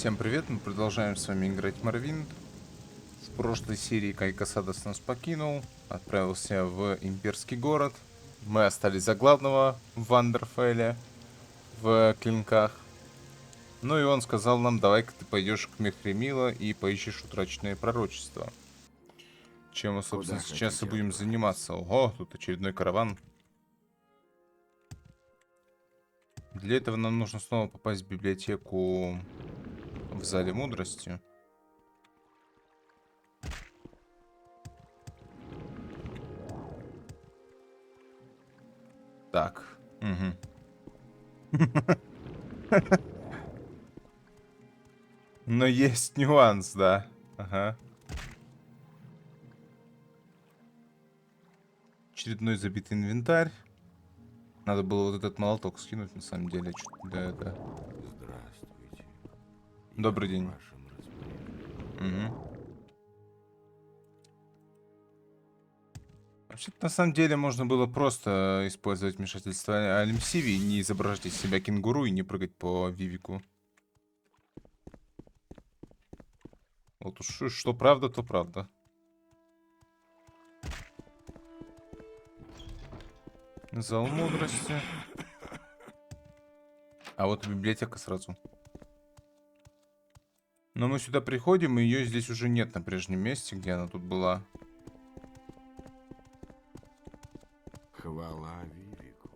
Всем привет, мы продолжаем с вами играть в Morrowind. В прошлой серии Кай Касадос нас покинул, отправился в имперский город. Мы остались за главного в Вандерфелле, в Клинках. Ну и он сказал нам, давай-ка ты пойдешь к Мехремила и поищешь утраченное пророчество. Чем мы, собственно, Куда сейчас и хотите будем отправиться? заниматься. Ого, тут очередной караван. Для этого нам нужно снова попасть в библиотеку в Зале Мудрости. Так. Угу. Но есть нюанс, да. Ага. Очередной забитый инвентарь. Надо было вот этот молоток скинуть, на самом деле. Чуть для это. Здравствуйте. Я Добрый в день. вашем распоряжении. Угу. Вообще-то, на самом деле, можно было просто использовать вмешательство Алимсиви и не изображать из себя кенгуру и не прыгать по Вивику. Вот уж что правда, то правда. Зал мудрости. А вот и библиотека сразу. Но мы сюда приходим, и ее здесь уже нет на прежнем месте, где она тут была. Хвала Вивику.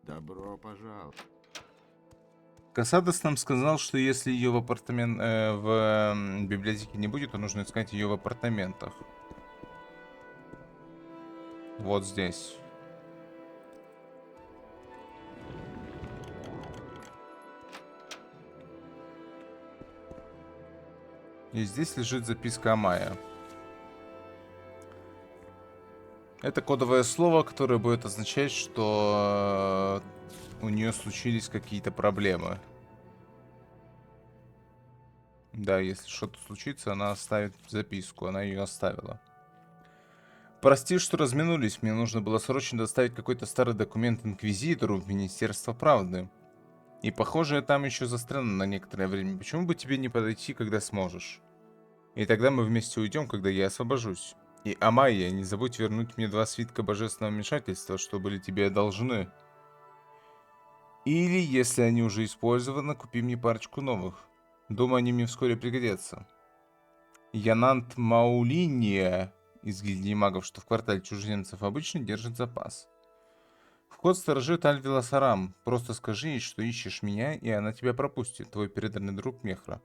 Добро пожаловать. Касадос нам сказал, что если ее в библиотеке не будет, то нужно искать ее в апартаментах. Вот здесь. И здесь лежит записка Амая. Это кодовое слово, которое будет означать, что у нее случились какие-то проблемы. Да, если что-то случится, она оставит записку. Она ее оставила. Прости, что разминулись. Мне нужно было срочно доставить какой-то старый документ Инквизитору в Министерство правды. И похоже, я там еще застряну на некоторое время. Почему бы тебе не подойти, когда сможешь? И тогда мы вместе уйдем, когда я освобожусь. И, Амайя, не забудь вернуть мне 2 свитка божественного вмешательства, что были тебе должны. Или, если они уже использованы, купи мне парочку новых. Думаю, они мне вскоре пригодятся. Янант Маулиния из гильдии магов, что в квартале чужеземцев, обычно держит запас. Вход сторожит Альвила Сарам. Просто скажи ей, что ищешь меня, и она тебя пропустит, твой преданный друг Мехра.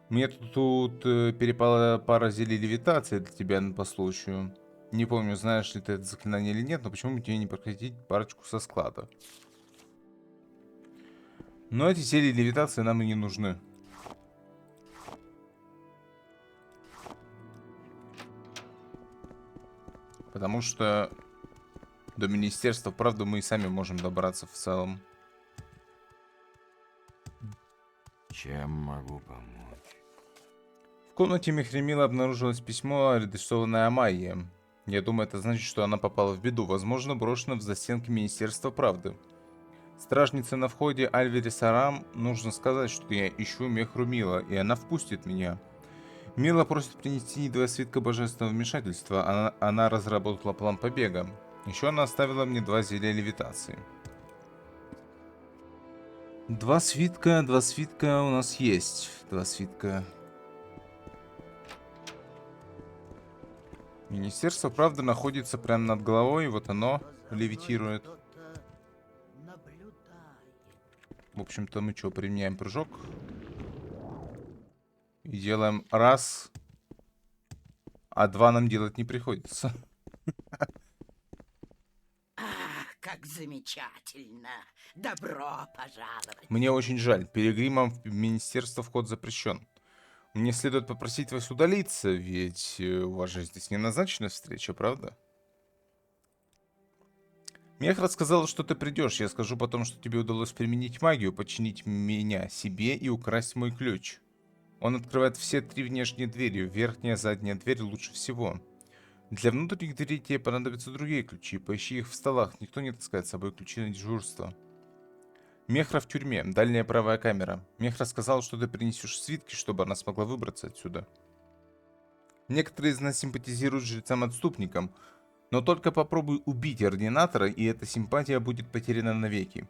Мне тут перепала пара зелий левитации для тебя по случаю. Не помню, знаешь ли ты это заклинание или нет, но почему бы тебе не прокатить парочку со склада? Но эти зелья левитации нам и не нужны. Потому что до Министерства правды мы и сами можем добраться в целом. Чем могу помочь? В комнате Мехремила обнаружилось письмо, адресованное Амайе. Я думаю, это значит, что она попала в беду, возможно, брошена в застенки Министерства правды. Стражнице на входе Альвере Сарам нужно сказать, что я ищу Мехру Мила, и она впустит меня. Мила просит принести 2 свитка божественного вмешательства, она разработала план побега. Еще она оставила мне 2 зелья левитации. 2 свитка у нас есть. 2 свитка. Министерство правды находится прямо над головой, вот оно левитирует. В общем-то, мы что, применяем прыжок. И делаем раз, а 2 нам делать не приходится. Ах, как замечательно! Добро пожаловать! Мне очень жаль, пилигримам в министерство вход запрещен. Мне следует попросить вас удалиться, ведь у вас же здесь не назначена встреча, правда? Мех рассказал, что ты придешь. Я скажу потом, что тебе удалось применить магию, подчинить меня себе и украсть мой ключ. Он открывает все 3 внешние двери. Верхняя, задняя дверь лучше всего. Для внутренних дверей тебе понадобятся другие ключи. Поищи их в столах. Никто не таскает с собой ключи на дежурство. Мехра в тюрьме. Дальняя правая камера. Мехра сказал, что ты принесешь свитки, чтобы она смогла выбраться отсюда. Некоторые из нас симпатизируют жрецам-отступникам, но только попробуй убить ординатора, и эта симпатия будет потеряна навеки.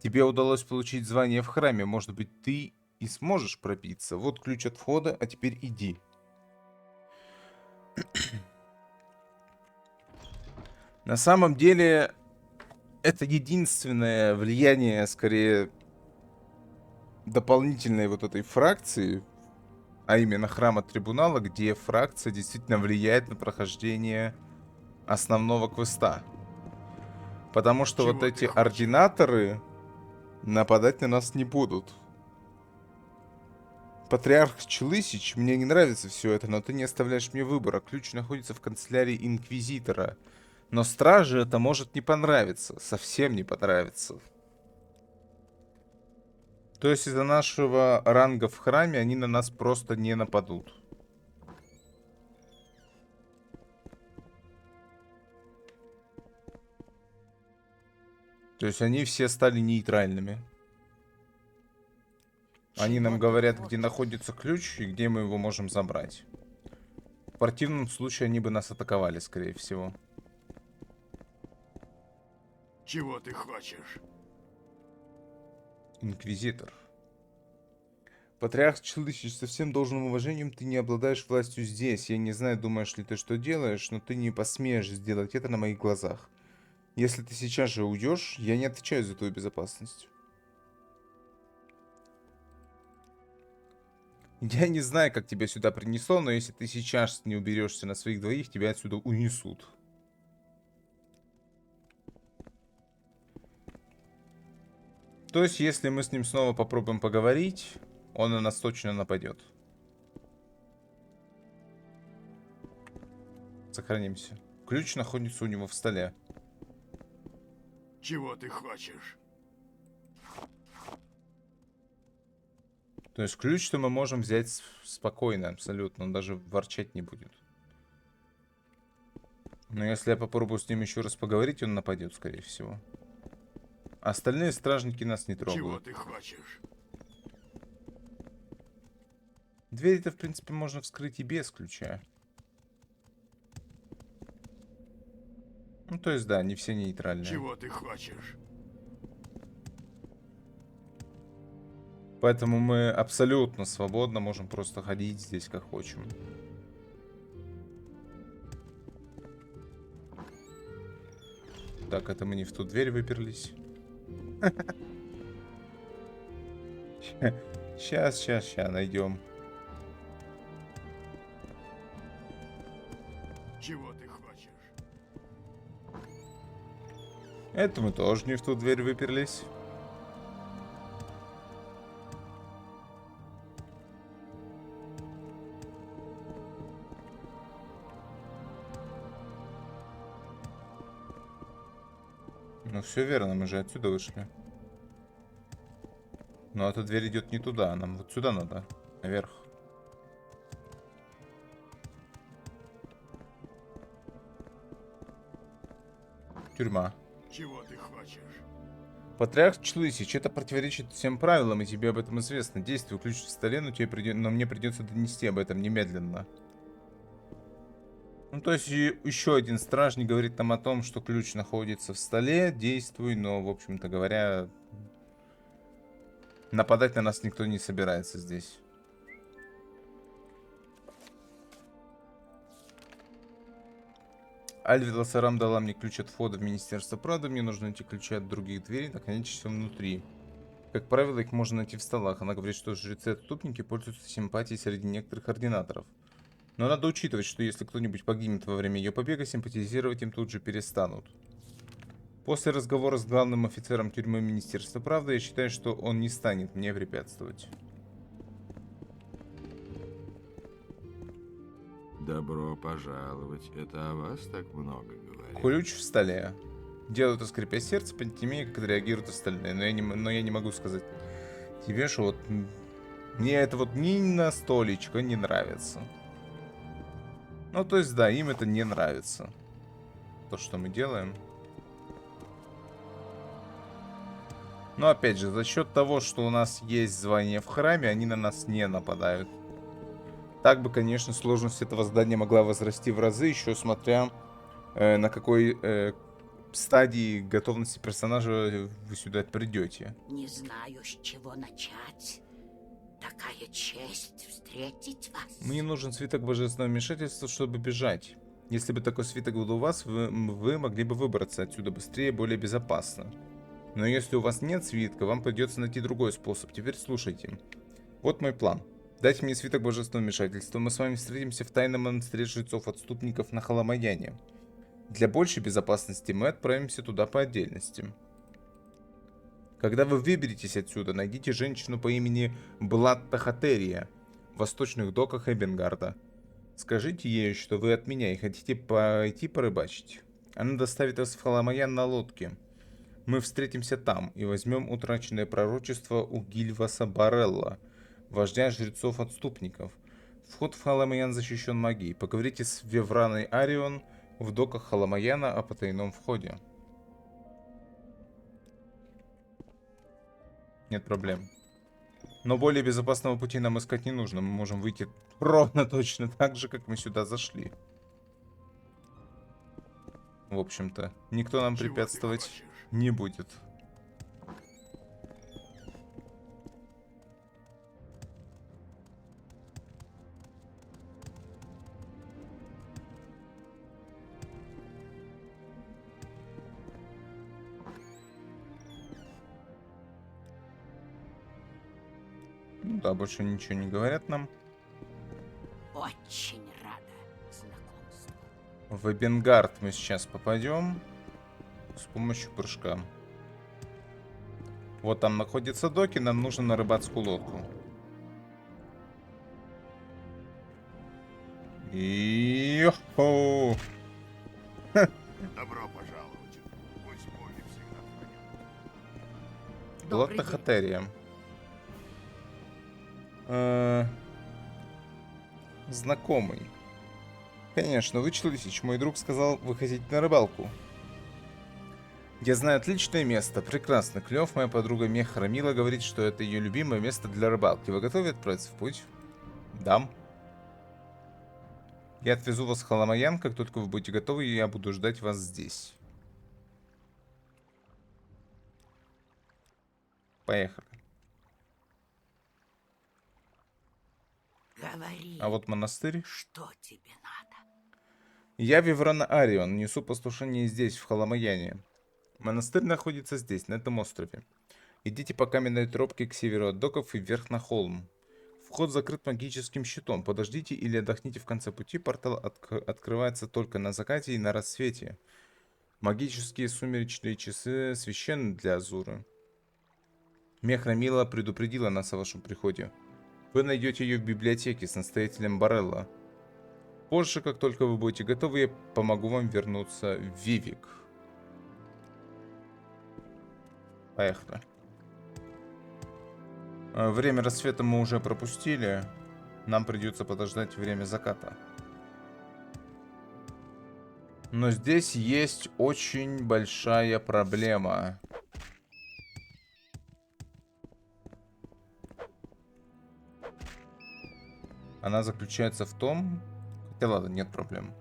Тебе удалось получить звание в храме, может быть, ты и сможешь пробиться. Вот ключ от входа, а теперь иди. На самом деле, это единственное влияние, скорее, дополнительной вот этой фракции, а именно храма трибунала, где фракция действительно влияет на прохождение основного квеста. Потому что Чего вот ты эти хочешь? ординаторы нападать на нас не будут. Патриарх Челысич, мне не нравится все это, но ты не оставляешь мне выбора. Ключ находится в канцелярии Инквизитора. Но страже это может не понравиться. Совсем не понравится. То есть из-за нашего ранга в храме они на нас просто не нападут. То есть они все стали нейтральными. Они нам Чего ты говорят, где хочешь? находится ключ и где мы его можем забрать. В противном случае они бы нас атаковали, скорее всего. Чего ты хочешь? Инквизитор. Патриарх Челыщич, со всем должным уважением, ты не обладаешь властью здесь. Я не знаю, думаешь ли ты, что делаешь, но ты не посмеешь сделать это на моих глазах. Если ты сейчас же уйдешь, я не отвечаю за твою безопасность. Я не знаю, как тебя сюда принесло, но если ты сейчас не уберешься на своих двоих, тебя отсюда унесут. То есть, если мы с ним снова попробуем поговорить, он на нас точно нападет. Сохранимся. Ключ находится у него в столе. Чего ты хочешь? То есть ключ-то мы можем взять спокойно, абсолютно. Он даже ворчать не будет. Но если я попробую с ним еще раз поговорить, он нападет, скорее всего. Остальные стражники нас не Чего трогают. ты хочешь? Двери-то, в принципе, можно вскрыть и без ключа. Ну, то есть, да, не все нейтральные. Чего ты хочешь? Поэтому мы абсолютно свободно можем просто ходить здесь, как хотим. Так, это мы не в ту дверь выперлись. Сейчас найдем. Чего ты хочешь? Это мы тоже не в ту дверь выперлись. Ну все верно, мы же отсюда вышли. Но эта дверь идет не туда, нам вот сюда надо, наверх. Тюрьма. Чего ты хочешь? Патриарх Члысич, это противоречит всем правилам, и тебе об этом известно. Действуй, ключ в столе, но мне придется донести об этом немедленно. Ну, то есть еще один стражник говорит нам о том, что ключ находится в столе, действуй, но, в общем-то говоря, нападать на нас никто не собирается здесь. Альвила Сарам дала мне ключ от входа в Министерство правды, мне нужно найти ключи от других дверей, находящихся все внутри. Как правило, их можно найти в столах. Она говорит, что жрецы-отступники пользуются симпатией среди некоторых ординаторов. Но надо учитывать, что если кто-нибудь погибнет во время ее побега, симпатизировать им тут же перестанут. После разговора с главным офицером тюрьмы Министерства правды, я считаю, что он не станет мне препятствовать. Добро пожаловать. Это о вас так много говорят. Ключ в столе. Делаю это, скрипя сердце, понятия не имею, как реагируют остальные. Но я не могу сказать тебе, что вот мне это вот ни на столечко не нравится. Ну, то есть, да, им это не нравится. То, что мы делаем. Но опять же, за счет того, что у нас есть звание в храме, они на нас не нападают. Так бы, конечно, сложность этого здания могла возрасти в разы, еще смотря на какой стадии готовности персонажа вы сюда придете. Не знаю, с чего начать. Такая честь встретить вас. Мне нужен свиток божественного вмешательства, чтобы бежать. Если бы такой свиток был у вас, вы могли бы выбраться отсюда быстрее и более безопасно. Но если у вас нет свитка, вам придется найти другой способ. Теперь слушайте. Вот мой план. Дайте мне свиток божественного вмешательства. Мы с вами встретимся в тайном монастыре жрецов-отступников на Халамаяне. Для большей безопасности мы отправимся туда по отдельности. Когда вы выберетесь отсюда, найдите женщину по имени Блатта Хатерия в восточных доках Эбенгарда. Скажите ей, что вы от меня и хотите пойти порыбачить. Она доставит вас в Халамаян на лодке. Мы встретимся там и возьмем утраченное пророчество у Гильваса Барелла, вождя жрецов-отступников. Вход в Халамаян защищен магией. Поговорите с Вевраной Арион в доках Халамаяна о потайном входе. Нет проблем. Но более безопасного пути нам искать не нужно. Мы можем выйти ровно точно так же, как мы сюда зашли. В общем-то, никто нам Чего ты препятствовать хочешь? не будет. Ну да, больше ничего не говорят нам. Очень рада знакомству. В Эбенгард мы сейчас попадем с помощью прыжка. Вот там находятся доки, нам нужно на рыбацкую лодку. И-хо! Добро пожаловать. Пусть боги всегда хранят. Добрый Блатта день. Хатерия. Знакомый. Конечно, вычел Лисич. Мой друг сказал, вы хотите на рыбалку. Я знаю отличное место. Прекрасный клев. Моя подруга Мех Рамила говорит, что это ее любимое место для рыбалки. Вы готовы отправиться в путь? Да. Я отвезу вас в Халамаян. Как только вы будете готовы, я буду ждать вас здесь. Поехали. Говори, А вот монастырь. что тебе надо. Я Виврана Арион. Несу послушание здесь, в Халамаяне. Монастырь находится здесь, на этом острове. Идите по каменной тропке к северу от доков и вверх на холм. Вход закрыт магическим щитом. Подождите или отдохните в конце пути. Портал открывается только на закате и на рассвете. Магические сумеречные часы священны для Азуры. Мех Рамила предупредила нас о вашем приходе. Вы найдете ее в библиотеке с настоятелем Барелла. Позже, как только вы будете готовы, я помогу вам вернуться в Вивик. Поехали. Время рассвета мы уже пропустили. Нам придется подождать время заката. Но здесь есть очень большая проблема. Она заключается в том... Хотя ладно, нет проблем.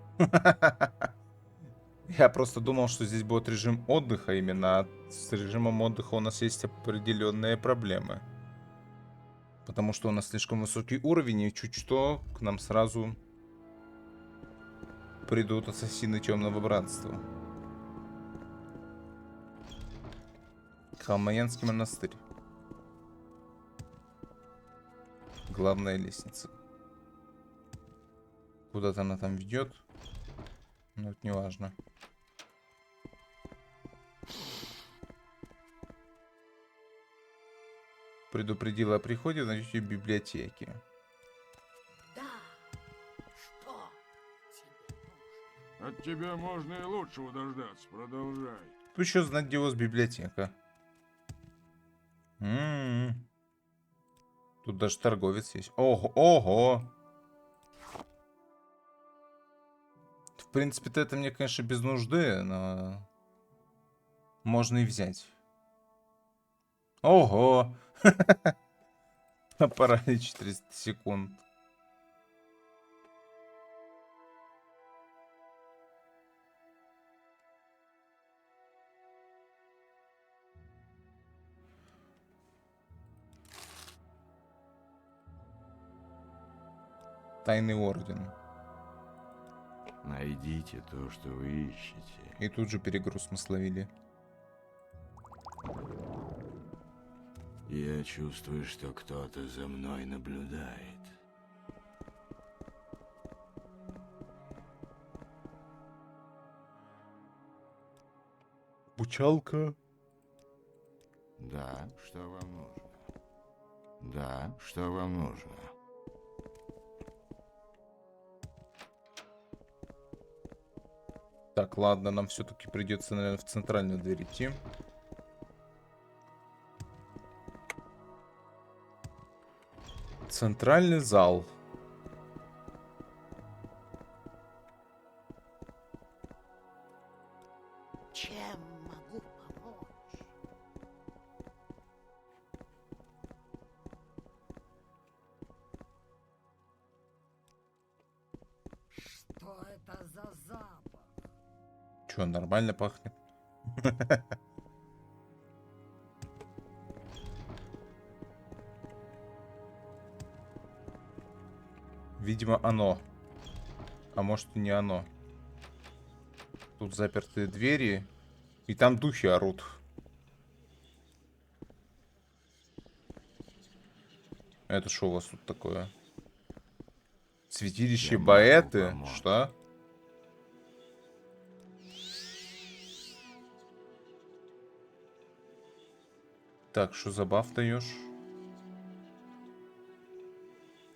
Я просто думал, что здесь будет режим отдыха именно. А с режимом отдыха у нас есть определенные проблемы. Потому что у нас слишком высокий уровень, и чуть что к нам сразу придут ассасины Темного Братства. Халмаянский монастырь. Главная лестница. Куда-то она там ведет. Но это не важно. Предупредила о приходе в наличии библиотеки. Да, что тебе нужно? От тебя можно и лучшего дождаться. Продолжай. Тут еще знать, где у вас библиотека. Тут даже торговец есть. Ого, ого! В принципе-то это мне, конечно, без нужды, но можно и взять. Ого! На паралич 400 секунд. Тайный орден. Найдите то, что вы ищете. И тут же перегруз мы словили. Я чувствую, что кто-то за мной наблюдает. Бучалка. Да, что вам нужно? Да, что вам нужно? Так, ладно, нам все-таки придется, наверное, в центральную дверь идти. Центральный зал. Чем могу помочь? Что это за запах? Че, нормально пахнет? Видимо, оно. А может и не оно. Тут запертые двери. И там духи орут. Это что у вас тут такое? Святилище Я могу Баэты? помочь. Что? Так, что за баф даешь?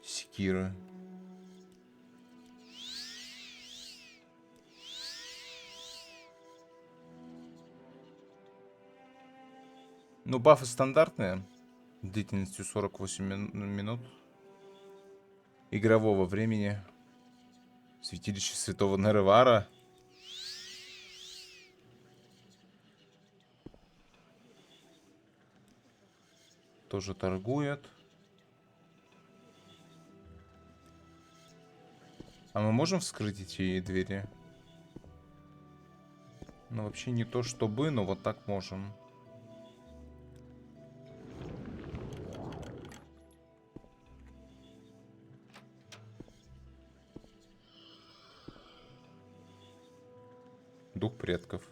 Секира. Ну, бафы стандартные. Длительностью 48 минут. Игрового времени. Святилище Святого Неревара. Тоже торгует. А мы можем вскрыть эти двери? Ну, вообще не то чтобы, но вот так можем. Дух предков.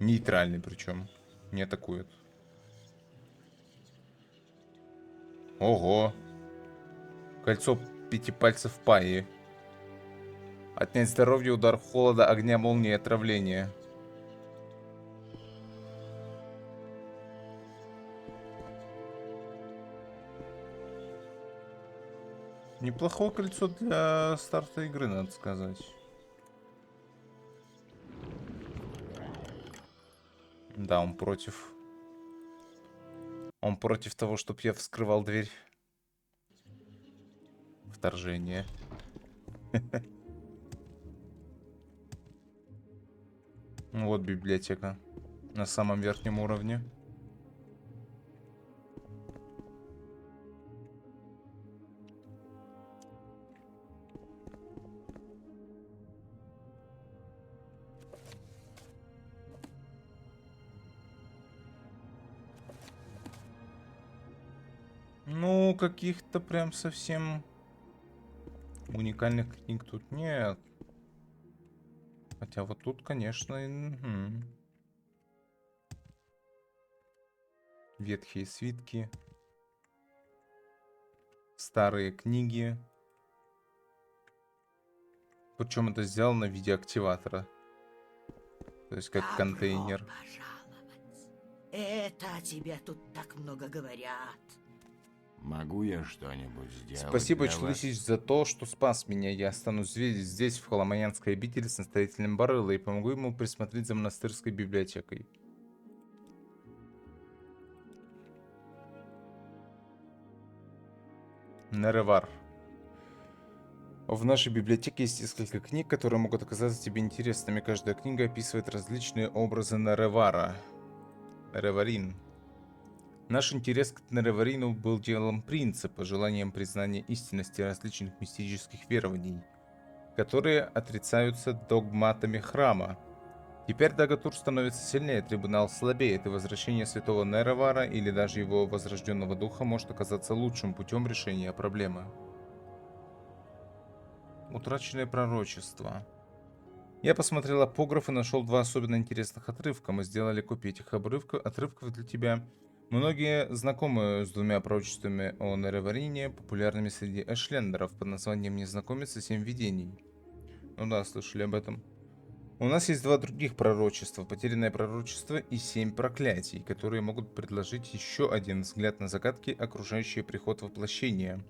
Нейтральный причем. Не атакует. Ого. Кольцо пяти пальцев Паи. Отнять здоровье, удар холода, огня, молнии, отравление. Неплохое кольцо для старта игры, надо сказать. Да, он против. Он против того, чтобы я вскрывал дверь. Вторжение. Вот библиотека. На самом верхнем уровне. Ну, каких-то прям совсем уникальных книг тут нет. Хотя вот тут, конечно, ветхие свитки. Старые книги. Причем это сделано в виде активатора. То есть как Добро контейнер. пожаловать. Это о тебе тут так много говорят. Могу я что-нибудь сделать Спасибо, для вас?Члысич, за то, что спас меня. Я останусь здесь, в Холомаянской обители, с настоятелем Барелла, и помогу ему присмотреть за монастырской библиотекой. Неревар. В нашей библиотеке есть несколько книг, которые могут оказаться тебе интересными. Каждая книга описывает различные образы Неревара. Реварин. Наш интерес к Нереварину был делом принципа, желанием признания истинности различных мистических верований, которые отрицаются догматами храма. Теперь Дагатур становится сильнее, трибунал слабеет, и возвращение святого Неревара или даже его возрожденного духа может оказаться лучшим путем решения проблемы. Утраченное пророчество. Я посмотрел апокриф и нашел два особенно интересных отрывка. Мы сделали копии этих отрывков для тебя. Многие знакомы с двумя пророчествами о Нереварине, популярными среди эшлендеров под названием «Незнакомец и 7 видений». Ну да, слышали об этом. У нас есть два других пророчества: потерянное пророчество и 7 проклятий, которые могут предложить еще один взгляд на загадки, окружающие приход воплощения.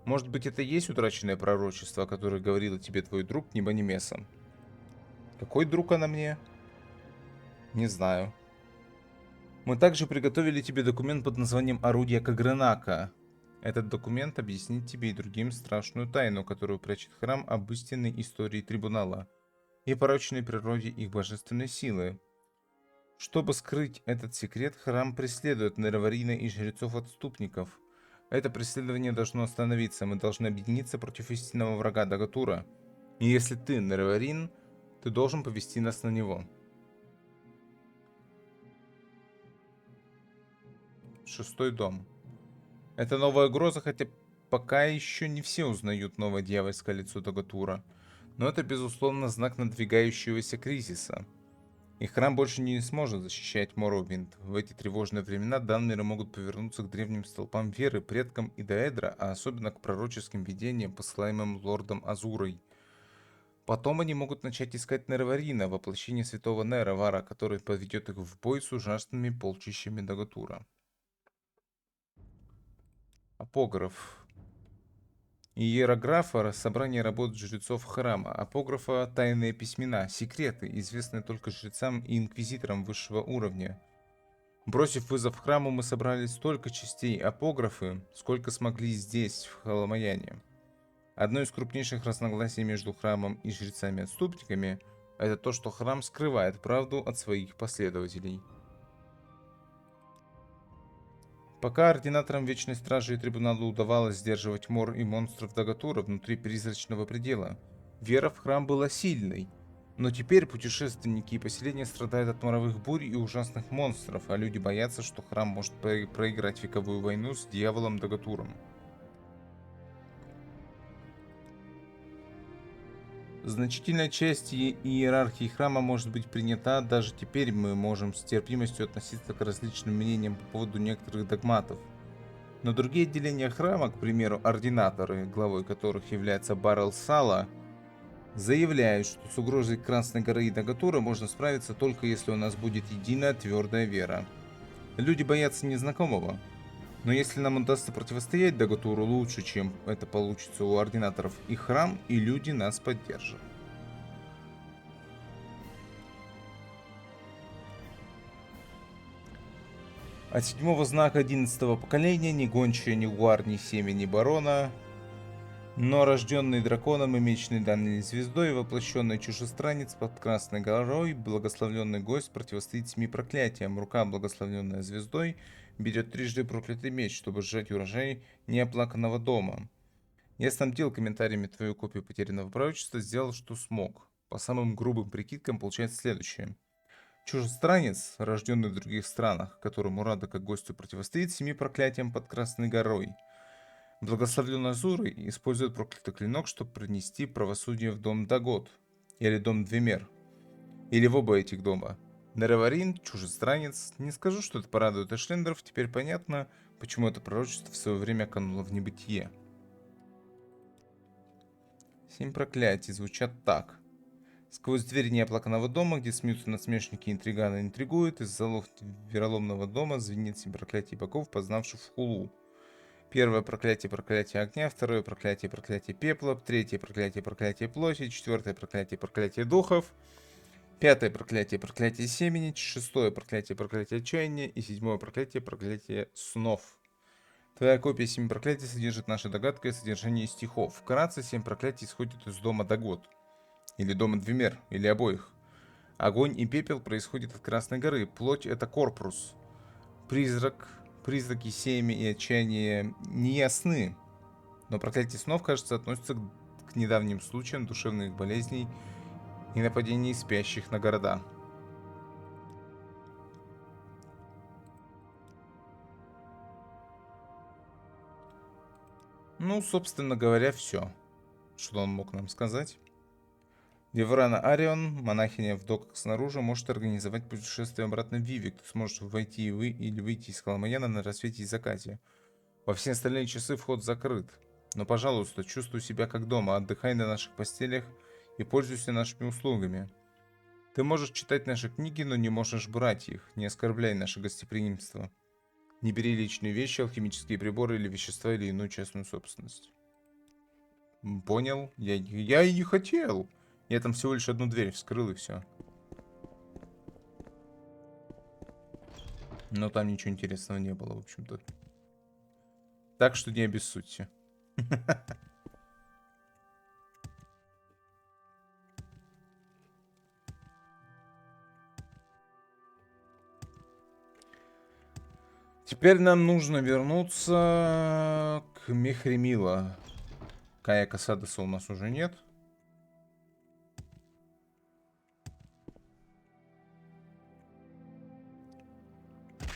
Может быть, это и есть утраченное пророчество, о котором говорил тебе твой друг Небонимеса? Какой друг она мне? Не знаю. Мы также приготовили тебе документ под названием «Орудие Кагренака». Этот документ объяснит тебе и другим страшную тайну, которую прячет храм об истинной истории трибунала и порочной природе их божественной силы. Чтобы скрыть этот секрет, храм преследует Нереварина и жрецов-отступников. Это преследование должно остановиться, мы должны объединиться против истинного врага Дагатура. И если ты Нереварин, ты должен повести нас на него. Шестой дом. Это новая угроза, хотя пока еще не все узнают новое дьявольское лицо Дагатура. Но это, безусловно, знак надвигающегося кризиса. И храм больше не сможет защищать Моровинд. В эти тревожные времена данмеры могут повернуться к древним столпам веры, предкам и Даэдра, а особенно к пророческим видениям, посылаемым лордом Азурой. Потом они могут начать искать Нереварина, воплощение святого Неревара, который поведет их в бой с ужасными полчищами Дагатура. Апокриф. Иерографа — собрание работ жрецов храма. Апокрифа — тайные письмена, секреты, известные только жрецам и инквизиторам высшего уровня. Бросив вызов храму, мы собрали столько частей апокрифы, сколько смогли здесь, в Халамаяне. Одно из крупнейших разногласий между храмом и жрецами-отступниками — это то, что храм скрывает правду от своих последователей. Пока ординаторам Вечной Стражи и Трибуналу удавалось сдерживать мор и монстров Дагатура внутри призрачного предела, вера в храм была сильной. Но теперь путешественники и поселения страдают от моровых бурь и ужасных монстров, а люди боятся, что храм может проиграть вековую войну с дьяволом Дагатуром. Значительная часть иерархии храма может быть принята, даже теперь мы можем с терпимостью относиться к различным мнениям по поводу некоторых догматов. Но другие отделения храма, к примеру, ординаторы, главой которых является Баррел Сала, заявляют, что с угрозой Красной горы и Дагатура можно справиться только если у нас будет единая твердая вера. Люди боятся незнакомого. Но если нам удастся противостоять Дагатуру лучше, чем это получится у ординаторов, и храм, и люди нас поддержат. От седьмого знака 11-го поколения ни гончая, ни гуар, ни семя, ни барона, но рожденный драконом и мечный данной звездой, воплощенный чужестранец под Красной горой, благословленный гость противостоит 7 проклятиям. Рука, благословленная звездой, берет трижды проклятый меч, чтобы сжать урожай неоплаканного дома. Я снабдил комментариями твою копию потерянного пророчества, сделал, что смог. По самым грубым прикидкам получается следующее. Чужестранец, рожденный в других странах, которому рада как гостю противостоит 7 проклятиям под Красной горой. Благословленный Азурой использует проклятый клинок, чтобы принести правосудие в дом Дагот, или дом Двемер, или в оба этих дома. Нереварин, чужестранец. Не скажу, что это порадует эшлендеров, теперь понятно, почему это пророчество в свое время кануло в небытие. 7 проклятий звучат так. Сквозь дверь неоплаканного дома, где смеются насмешники и интриганы интригуют, из залов вероломного дома звенит 7 проклятий богов, познавших хулу. Первое проклятие — проклятие огня, второе проклятие — проклятие пепла, третье проклятие — проклятие плоти, четвертое проклятие — проклятие духов, пятое проклятие — проклятие семени, шестое проклятие — проклятие отчаяния и седьмое проклятие — проклятие снов. Твоя копия 7 проклятий содержит наши догадки о содержании стихов. Вкратце, 7 проклятий исходят из дома Дагот, или дома Двемер, или обоих. Огонь и пепел происходят от Красной горы, плоть — это Корпус. Призраки, семя и отчаяние не ясны. Но проклятие снов, кажется, относится к недавним случаям душевных болезней и нападений спящих на города. Ну, собственно говоря, все, что он мог нам сказать. Деврана Арион, монахиня в доках снаружи, может организовать путешествие обратно в Вивик. Ты сможешь войти или выйти из Халамаяна на рассвете и закате. Во все остальные часы вход закрыт. Но, пожалуйста, чувствуй себя как дома, отдыхай на наших постелях и пользуйся нашими услугами. Ты можешь читать наши книги, но не можешь брать их. Не оскорбляй наше гостеприимство. Не бери личные вещи, алхимические приборы или вещества или иную частную собственность. Понял? Я и не хотел. Я там всего лишь одну дверь вскрыл и все. Но там ничего интересного не было, в общем-то. Так что не обессудьте. Теперь нам нужно вернуться к Мехремила. Кая Касадеса у нас уже нет.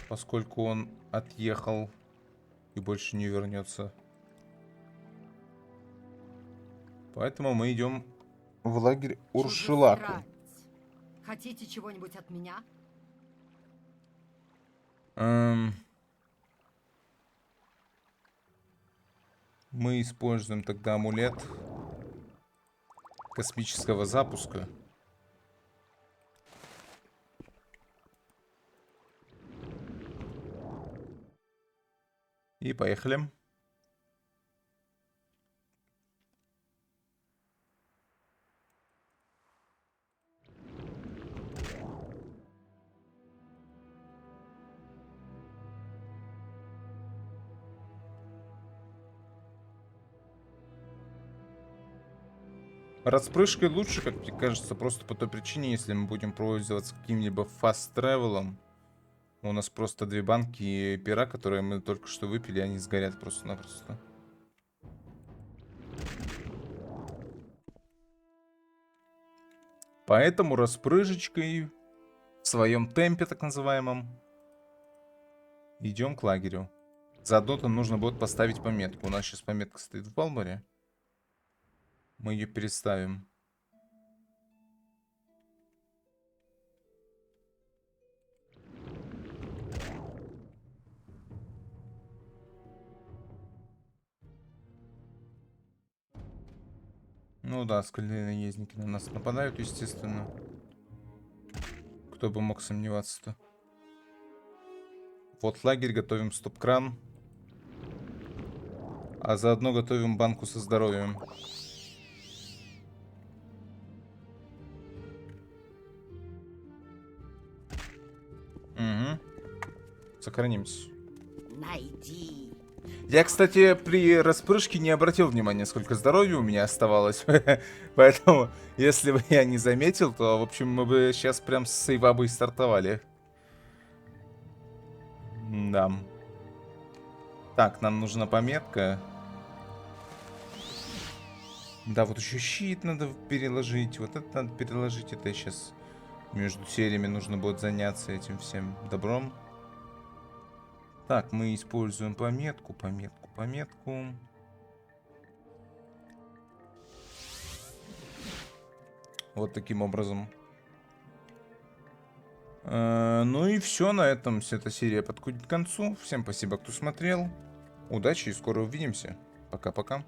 Поскольку он отъехал и больше не вернется. Поэтому мы идем в лагерь Уршилаку. Чужестранец. Хотите чего-нибудь от меня? Мы используем тогда амулет космического запуска. И поехали. Распрыжкой лучше, как мне кажется, просто по той причине, если мы будем пользоваться каким-либо фаст-тревелом. У нас просто 2 банки пера, которые мы только что выпили, они сгорят просто-напросто. Поэтому распрыжечкой в своем темпе, так называемом, идем к лагерю. Заодно там нужно будет поставить пометку. У нас сейчас пометка стоит в Балморе. Мы ее переставим. Ну да, скальные наездники на нас нападают, естественно. Кто бы мог сомневаться-то. Вот лагерь, готовим стоп-кран. А заодно готовим банку со здоровьем. Угу. Сохранимся. Найди. Я, кстати, при распрыжке не обратил внимания, сколько здоровья у меня оставалось. Поэтому, если бы я не заметил, то, в общем, мы бы сейчас прям с сейвабой стартовали. Да. Так, нам нужна пометка. Да, вот еще щит надо переложить. Вот это надо переложить. Это сейчас между сериями нужно будет заняться этим всем добром. Так, мы используем пометку. Вот таким образом. Ну и все, на этом эта серия подходит к концу. Всем спасибо, кто смотрел. Удачи и скоро увидимся. Пока-пока.